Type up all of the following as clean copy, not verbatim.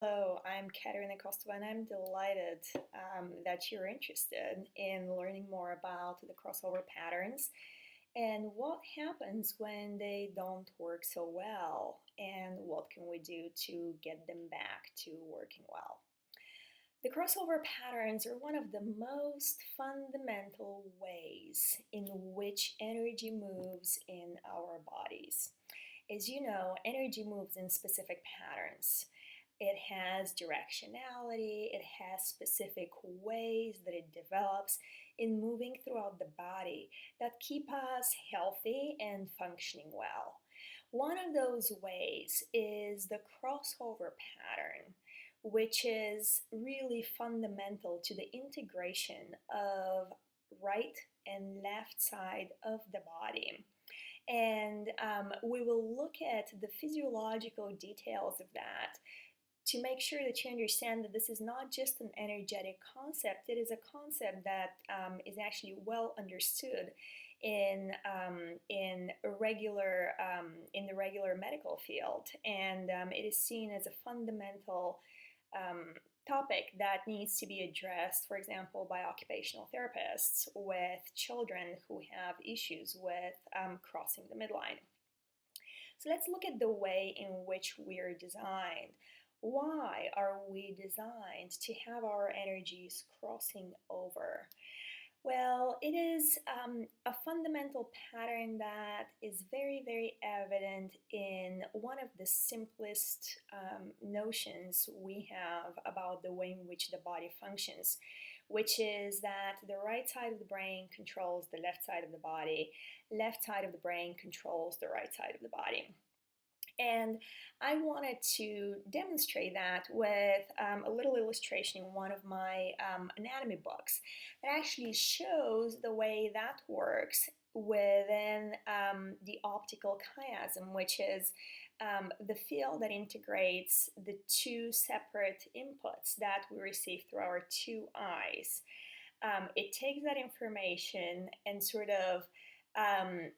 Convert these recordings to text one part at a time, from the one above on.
Hello, I'm Katerina Kostova, and I'm delighted that you're interested in learning more about the crossover patterns and what happens when they don't work so well, and what can we do to get them back to working well. The crossover patterns are one of the most fundamental ways in which energy moves in our bodies. As you know, energy moves in specific patterns. It has directionality, it has specific ways that it develops in moving throughout the body that keep us healthy and functioning well. One of those ways is the crossover pattern, which is really fundamental to the integration of right and left side of the body. And we will look at the physiological details of that to make sure that you understand that this is not just an energetic concept. It is a concept that is actually well understood in the regular medical field, and it is seen as a fundamental um, topic that needs to be addressed, for example, by occupational therapists with children who have issues with crossing the midline. So let's look at the way in which we are designed. Why are we designed to have our energies crossing over? Well, it is a fundamental pattern that is very, very evident in one of the simplest notions we have about the way in which the body functions, which is that the right side of the brain controls the left side of the body, left side of the brain controls the right side of the body. And I wanted to demonstrate that with a little illustration in one of my anatomy books that actually shows the way that works within the optical chiasm, which is the field that integrates the two separate inputs that we receive through our two eyes. It takes that information and sort of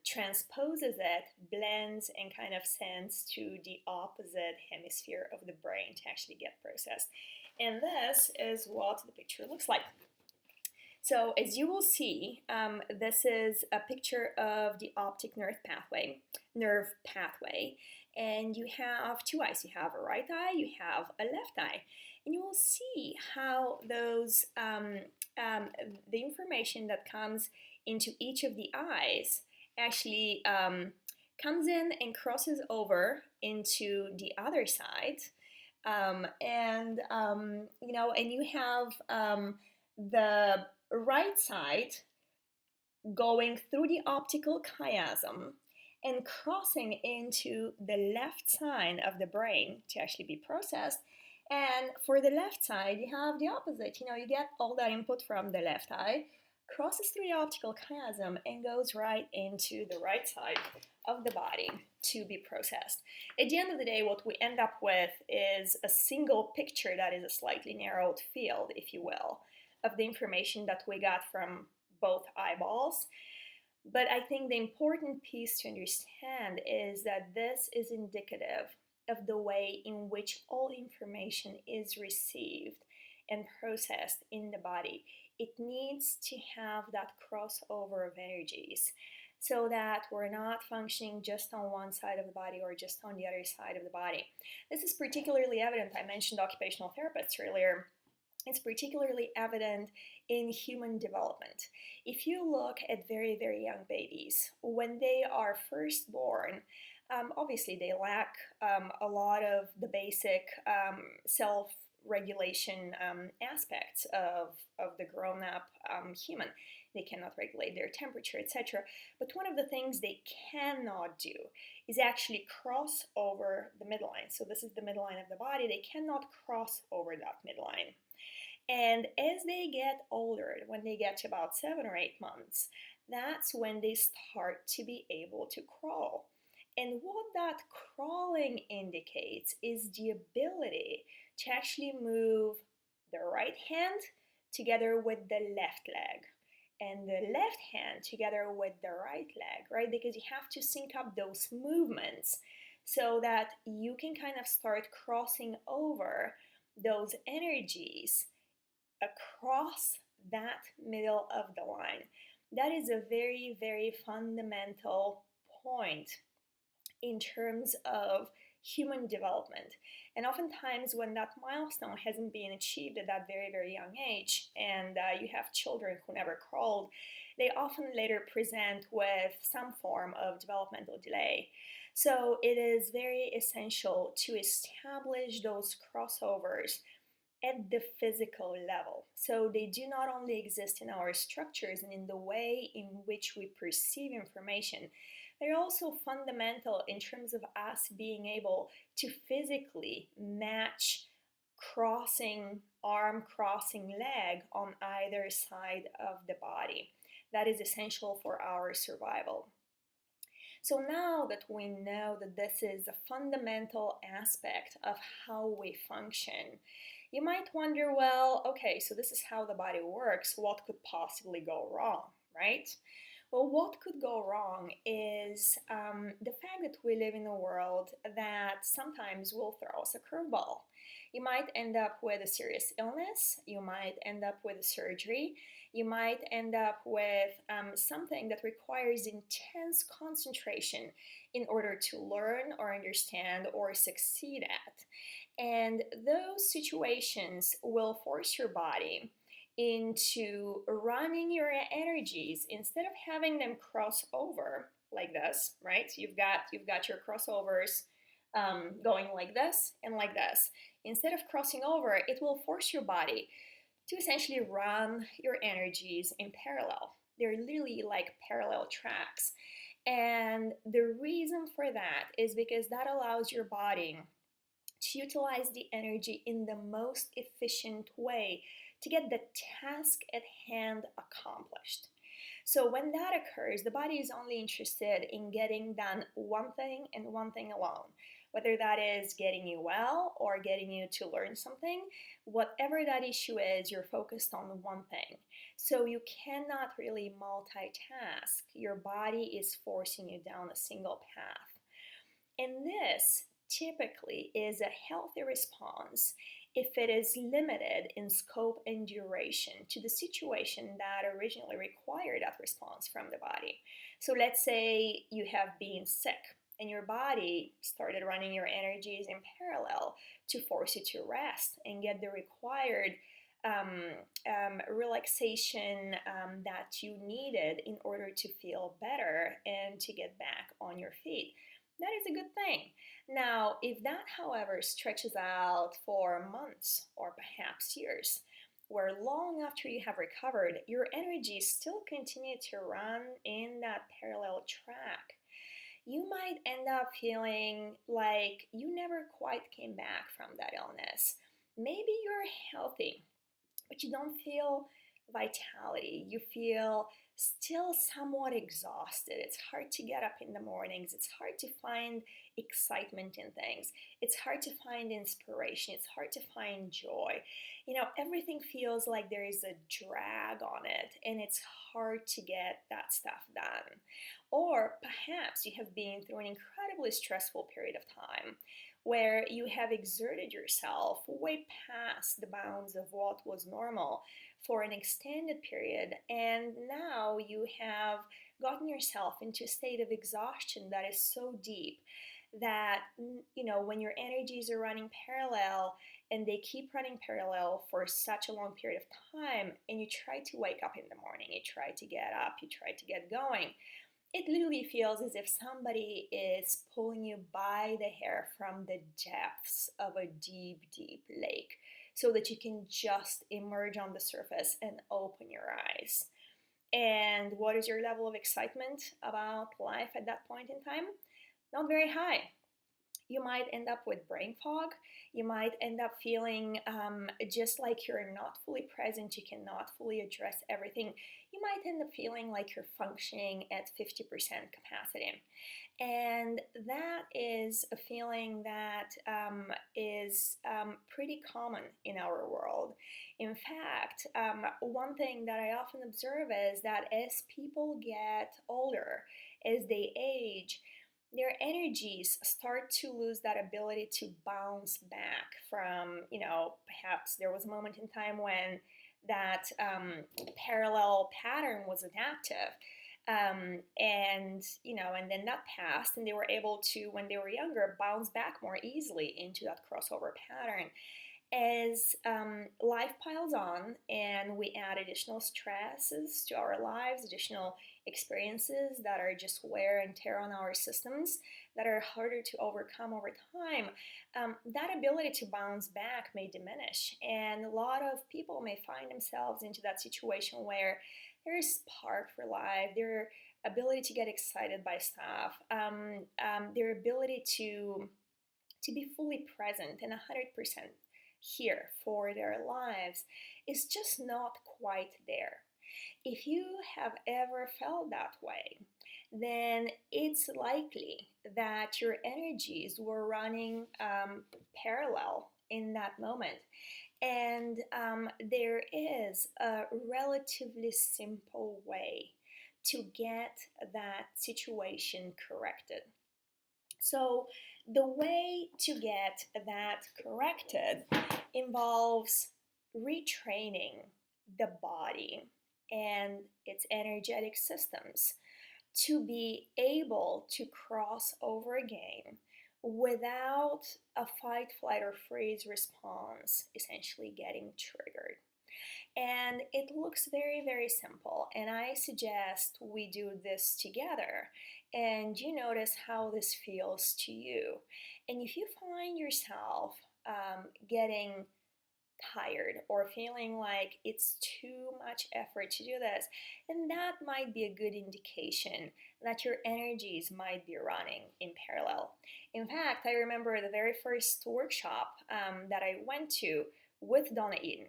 transposes it, blends, and kind of sends to the opposite hemisphere of the brain to actually get processed. And this is what the picture looks like. So as you will see, this is a picture of the optic nerve pathway, and you have two eyes. You have a right eye, you have a left eye, and you will see how the information that comes into each of the eyes actually comes in and crosses over into the other side, and you have the right side going through the optical chiasm and crossing into the left side of the brain to actually be processed. And for the left side, you have the opposite. You get all that input from the left eye, crosses through the optical chiasm, and goes right into the right side of the body to be processed. At the end of the day, what we end up with is a single picture that is a slightly narrowed field, if you will, of the information that we got from both eyeballs. But I think the important piece to understand is that this is indicative of the way in which all information is received and processed in the body. It needs to have that crossover of energies so that we're not functioning just on one side of the body or just on the other side of the body. This is particularly evident. I mentioned occupational therapists earlier. It's particularly evident in human development. If you look at very, very young babies, when they are first born, obviously they lack a lot of the basic self regulation aspects of the grown up human. They cannot regulate their temperature, etc. But one of the things they cannot do is actually cross over the midline. So, this is the midline of the body. They cannot cross over that midline. And as they get older, when they get to about 7 or 8 months, that's when they start to be able to crawl. And what that crawling indicates is the ability to actually move the right hand together with the left leg and the left hand together with the right leg, right? Because you have to sync up those movements so that you can kind of start crossing over those energies across that middle of the line. That is a very, very fundamental point in terms of human development. And oftentimes, when that milestone hasn't been achieved at that very, very young age, and you have children who never crawled, they often later present with some form of developmental delay. So, it is very essential to establish those crossovers at the physical level. So they do not only exist in our structures and in the way in which we perceive information, they're also fundamental in terms of us being able to physically match crossing arm, crossing leg on either side of the body. That is essential for our survival. So now that we know that this is a fundamental aspect of how we function, you might wonder, well, okay, so this is how the body works. What could possibly go wrong, right? Well, what could go wrong is the fact that we live in a world that sometimes will throw us a curveball. You might end up with a serious illness, you might end up with a surgery, you might end up with something that requires intense concentration in order to learn or understand or succeed at. And those situations will force your body into running your energies instead of having them cross over like this, right? You've got your crossovers going like this and like this. Instead of crossing over, it will force your body to essentially run your energies in parallel. They're literally like parallel tracks. And the reason for that is because that allows your body to utilize the energy in the most efficient way to get the task at hand accomplished. So when that occurs, the body is only interested in getting done one thing and one thing alone. Whether that is getting you well or getting you to learn something, whatever that issue is, you're focused on one thing. So you cannot really multitask. Your body is forcing you down a single path. And this typically is a healthy response if it is limited in scope and duration to the situation that originally required that response from the body. So let's say you have been sick and your body started running your energies in parallel to force you to rest and get the required relaxation that you needed in order to feel better and to get back on your feet. That is a good thing. Now, if that, however, stretches out for months or perhaps years, where long after you have recovered, your energies still continue to run in that parallel track, you might end up feeling like you never quite came back from that illness. Maybe you're healthy, but you don't feel vitality. You feel still somewhat exhausted. It's hard to get up in the mornings. It's hard to find excitement in things. It's hard to find inspiration. It's hard to find joy. Everything feels like there is a drag on it, and it's hard to get that stuff done. Or perhaps you have been through an incredibly stressful period of time where you have exerted yourself way past the bounds of what was normal for an extended period, and now you have gotten yourself into a state of exhaustion that is so deep that when your energies are running parallel and they keep running parallel for such a long period of time, and you try to wake up in the morning, you try to get up, you try to get going, it literally feels as if somebody is pulling you by the hair from the depths of a deep, deep lake so that you can just emerge on the surface and open your eyes. And what is your level of excitement about life at that point in time? Not very high. You might end up with brain fog. You might end up feeling just like you're not fully present. You cannot fully address everything. You might end up feeling like you're functioning at 50% capacity. And that is a feeling that is pretty common in our world. In fact, one thing that I often observe is that as people get older, as they age, their energies start to lose that ability to bounce back from, perhaps there was a moment in time when that parallel pattern was adaptive. And then that passed, and they were able to, when they were younger, bounce back more easily into that crossover pattern. As life piles on and we add additional stresses to our lives, additional experiences that are just wear and tear on our systems that are harder to overcome over time, that ability to bounce back may diminish. And a lot of people may find themselves into that situation where there is spark for life, their ability to get excited by stuff, their ability to be fully present and 100% here for their lives is just not quite there. If you have ever felt that way, then it's likely that your energies were running parallel in that moment. And there is a relatively simple way to get that situation corrected. So, the way to get that corrected involves retraining the body and its energetic systems to be able to cross over again without a fight, flight, or freeze response essentially getting triggered. And it looks very, very simple. And I suggest we do this together and you notice how this feels to you. And if you find yourself getting tired or feeling like it's too much effort to do this, then that might be a good indication that your energies might be running in parallel. In fact, I remember the very first workshop that I went to with Donna Eden.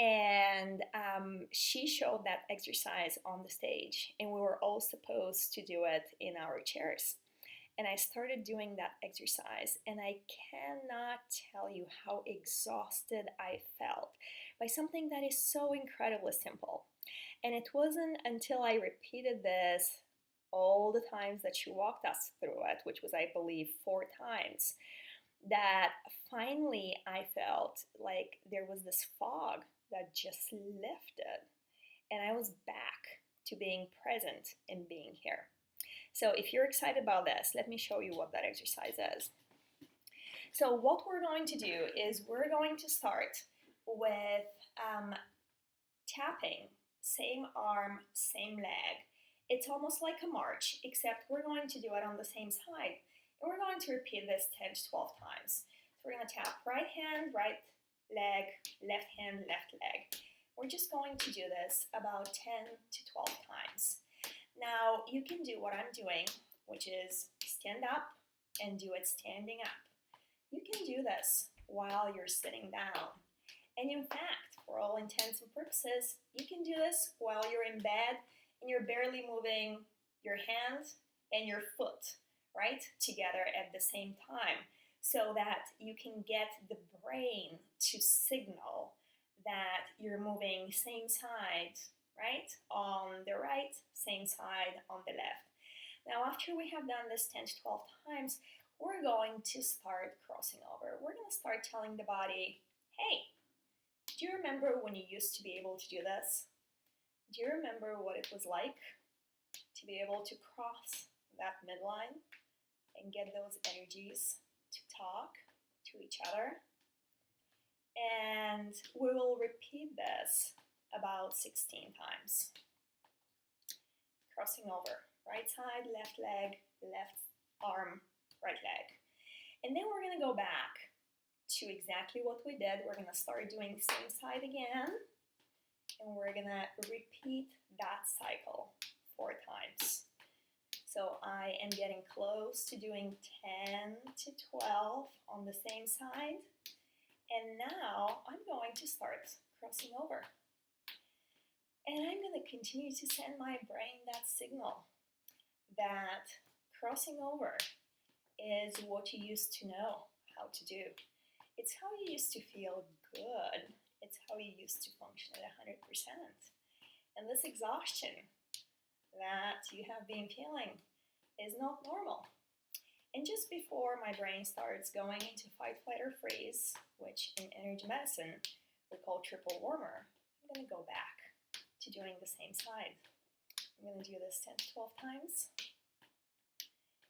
And she showed that exercise on the stage, and we were all supposed to do it in our chairs. And I started doing that exercise, and I cannot tell you how exhausted I felt by something that is so incredibly simple. And it wasn't until I repeated this all the times that she walked us through it, which was, I believe, 4 times, that finally I felt like there was this fog that just lifted, and I was back to being present and being here. So if you're excited about this, let me show you what that exercise is. So what we're going to do is we're going to start with tapping, same arm, same leg. It's almost like a march, except we're going to do it on the same side. And we're going to repeat this 10 to 12 times. So we're going to tap right hand, right leg, left hand, left leg. We're just going to do this about 10 to 12 times. Now, you can do what I'm doing, which is stand up and do it standing up. You can do this while you're sitting down. And in fact, for all intents and purposes, you can do this while you're in bed and you're barely moving your hands and your foot, right, together at the same time, so that you can get the brain to signal that you're moving same side, right, on the right, same side on the left. Now, after we have done this 10 to 12 times, we're going to start crossing over. We're going to start telling the body, hey, do you remember when you used to be able to do this? Do you remember what it was like to be able to cross that midline and get those energies to talk to each other? And we will repeat this about 16 times. Crossing over, right side, left leg, left arm, right leg. And then we're gonna go back to exactly what we did. We're gonna start doing same side again, and we're gonna repeat that cycle 4 times. So I am getting close to doing 10 to 12 on the same side. And now I'm going to start crossing over. And I'm going to continue to send my brain that signal that crossing over is what you used to know how to do. It's how you used to feel good. It's how you used to function at 100%. And this exhaustion that you have been feeling is not normal. And just before my brain starts going into fight, flight, or freeze, which in energy medicine we call triple warmer, I'm going to go back to doing the same side. I'm going to do this 10 to 12 times.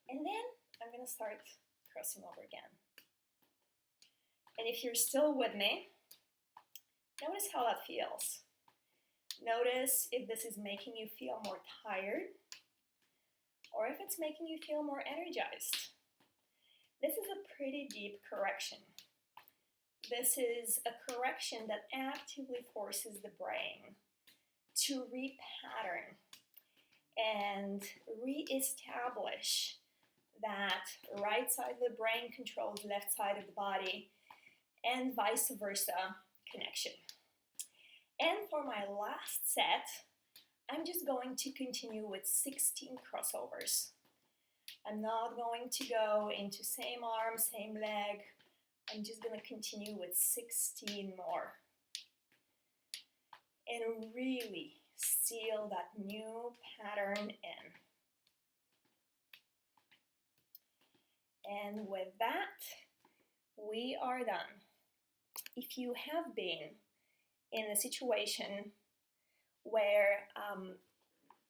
And then I'm going to start crossing over again. And if you're still with me, notice how that feels. Notice if this is making you feel more tired or if it's making you feel more energized. This is a pretty deep correction. This is a correction that actively forces the brain to repattern and re-establish that right side of the brain controls left side of the body and vice versa connection. And for my last set, I'm just going to continue with 16 crossovers. I'm not going to go into same arm, same leg. I'm just going to continue with 16 more. And really seal that new pattern in. And with that, we are done. If you have been in a situation where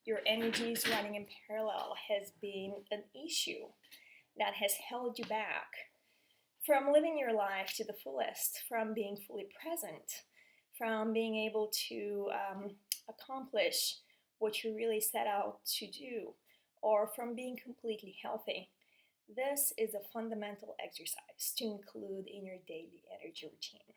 your energies running in parallel has been an issue that has held you back from living your life to the fullest, from being fully present, from being able to accomplish what you really set out to do, or from being completely healthy, this is a fundamental exercise to include in your daily energy routine.